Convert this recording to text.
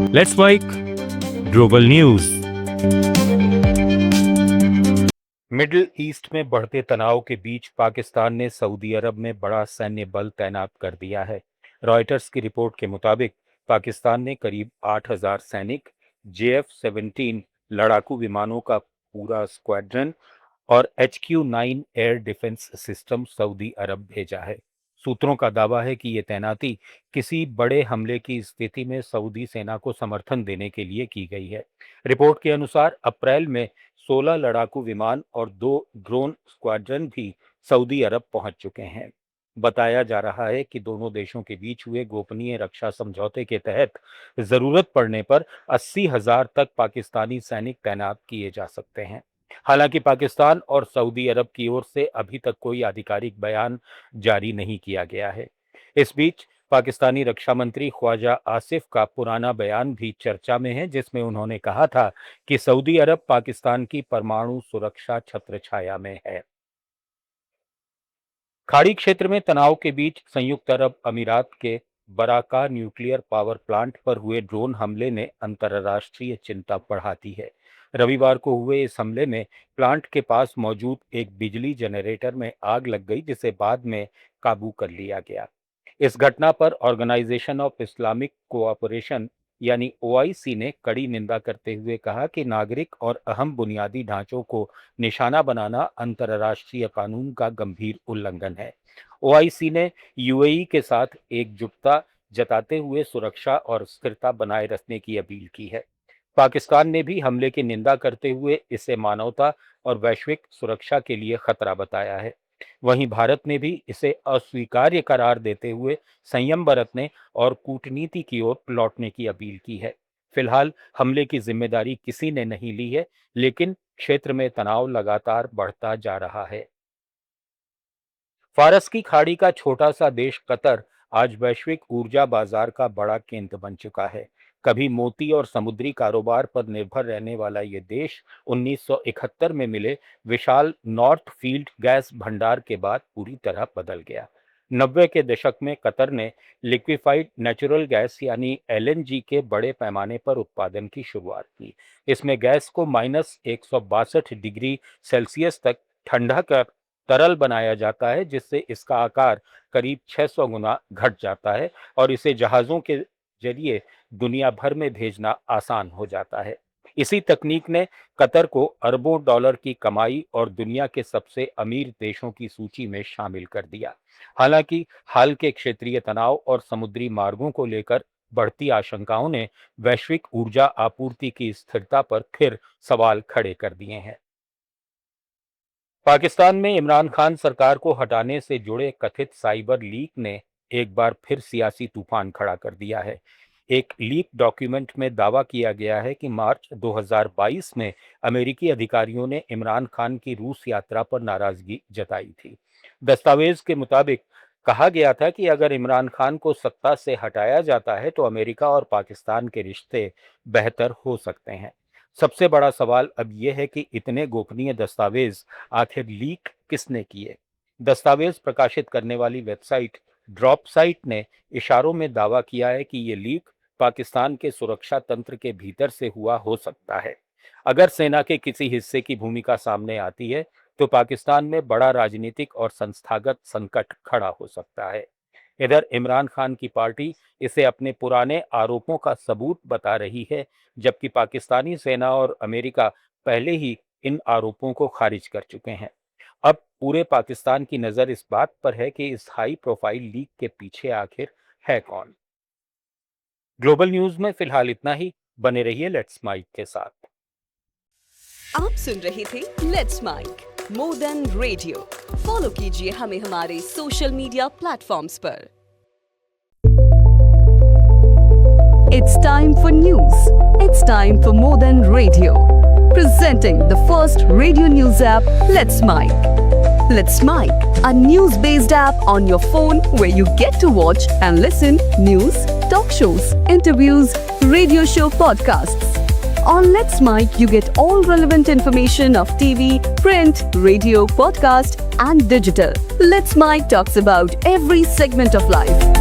Let's mic global news. Middle east में बढ़ते तनाव के बीच पाकिस्तान ने सऊदी अरब में बड़ा सैन्य बल तैनात कर दिया है। रॉयटर्स की रिपोर्ट के मुताबिक पाकिस्तान ने करीब 8,000 सैनिक, JF-17 लड़ाकू विमानों का पूरा स्क्वाड्रन और HQ-9 एयर डिफेंस सिस्टम सऊदी अरब भेजा है। सूत्रों का दावा है कि ये तैनाती किसी बड़े हमले की स्थिति में सऊदी सेना को समर्थन देने के लिए की गई है। रिपोर्ट के अनुसार अप्रैल में 16 लड़ाकू विमान और 2 ड्रोन स्क्वाड्रन भी सऊदी अरब पहुंच चुके हैं। बताया जा रहा है कि दोनों देशों के बीच हुए गोपनीय रक्षा समझौते के तहत जरूरत पड़ने पर 80,000 तक पाकिस्तानी सैनिक तैनात किए जा सकते हैं। हालांकि पाकिस्तान और सऊदी अरब की ओर से अभी तक कोई आधिकारिक बयान जारी नहीं किया गया है। इस बीच पाकिस्तानी रक्षा मंत्री ख्वाजा आसिफ का पुराना बयान भी चर्चा में है, जिसमें उन्होंने कहा था कि सऊदी अरब पाकिस्तान की परमाणु सुरक्षा छत्रछाया में है। खाड़ी क्षेत्र में तनाव के बीच संयुक्त अरब अमीरात के बराका न्यूक्लियर पावर प्लांट पर हुए ड्रोन हमले ने अंतर्राष्ट्रीय चिंता बढ़ा दी है। रविवार को हुए इस हमले में प्लांट के पास मौजूद एक बिजली जनरेटर में आग लग गई, जिसे बाद में काबू कर लिया गया। इस घटना पर ऑर्गेनाइजेशन ऑफ इस्लामिक कोऑपरेशन यानी OIC ने कड़ी निंदा करते हुए कहा कि नागरिक और अहम बुनियादी ढांचों को निशाना बनाना अंतर्राष्ट्रीय कानून का गंभीर उल्लंघन है। OIC ने UAE के साथ एकजुटता जताते हुए सुरक्षा और स्थिरता बनाए रखने की अपील की है। पाकिस्तान ने भी हमले की निंदा करते हुए इसे मानवता और वैश्विक सुरक्षा के लिए खतरा बताया है। वहीं भारत ने भी इसे अस्वीकार्य करार देते हुए संयम बरतने और कूटनीति की ओर लौटने की अपील की है। फिलहाल हमले की जिम्मेदारी किसी ने नहीं ली है, लेकिन क्षेत्र में तनाव लगातार बढ़ता जा रहा है। फारस की खाड़ी का छोटा सा देश कतर आज वैश्विक ऊर्जा बाजार का बड़ा केंद्र बन चुका है। कभी मोती और समुद्री कारोबार पर निर्भर रहने वाला ये देश 1971 में मिले विशाल नॉर्थ फील्ड गैस भंडार के बाद पूरी तरह बदल गया। 90 के दशक में कतर ने लिक्विफाइड नेचुरल गैस यानी LNG के बड़े पैमाने पर उत्पादन की शुरुआत की। इसमें गैस को -162 डिग्री सेल्सियस तक ठंडा कर तरल बनाया जाता है, जिससे इसका आकार करीब 600 गुना घट जाता है और इसे जहाज़ों के जरिए दुनिया भर में भेजना आसान हो जाता है। इसी तकनीक ने कतर को अरबों डॉलर की कमाई और दुनिया के सबसे अमीर देशों की सूची में शामिल कर दिया। हालांकि हाल के क्षेत्रीय तनाव और समुद्री मार्गों को लेकर बढ़ती आशंकाओं ने वैश्विक ऊर्जा आपूर्ति की स्थिरता पर फिर सवाल खड़े कर दिए हैं। पाकिस्तान में इमरान खान सरकार को हटाने से जुड़े कथित साइबर लीक ने एक बार फिर सियासी तूफान खड़ा कर दिया है। एक लीक डॉक्यूमेंट में दावा किया गया है कि मार्च 2022 में अमेरिकी अधिकारियों ने इमरान खान की रूस यात्रा पर नाराजगी जताई थी। दस्तावेज के मुताबिक कहा गया था कि अगर इमरान खान को सत्ता से हटाया जाता है तो अमेरिका और पाकिस्तान के रिश्ते बेहतर हो सकते हैं। सबसे बड़ा सवाल अब यह है कि इतने गोपनीय दस्तावेज आखिर लीक किसने किए। दस्तावेज प्रकाशित करने वाली वेबसाइट ड्रॉपसाइट ने इशारों में दावा किया है कि ये लीक पाकिस्तान के सुरक्षा तंत्र के भीतर से हुआ हो सकता है। अगर सेना के किसी हिस्से की भूमिका सामने आती है तो पाकिस्तान में बड़ा राजनीतिक और संस्थागत संकट खड़ा हो सकता है। इधर इमरान खान की पार्टी इसे अपने पुराने आरोपों का सबूत बता रही है, जबकि पाकिस्तानी सेना और अमेरिका पहले ही इन आरोपों को खारिज कर चुके हैं। अब पूरे पाकिस्तान की नज़र इस बात पर है कि इस हाई प्रोफाइल लीक के पीछे आखिर है कौन। ग्लोबल न्यूज में फिलहाल इतना ही। बने रहिए लेट्स माइक के साथ। आप सुन रहे थे let's mic more than radio. Follow कीजिए हमें हमारे सोशल मीडिया प्लेटफॉर्म्स पर। It's time for news. It's time for more than radio. Presenting the first radio news app, Let's Mic. Let's Mic, a news-based app on your phone where you get to watch and listen news, talk shows, interviews, radio show podcasts. On Let's Mic, you get all relevant information of TV, print, radio, podcast, and digital. Let's Mic talks about every segment of life.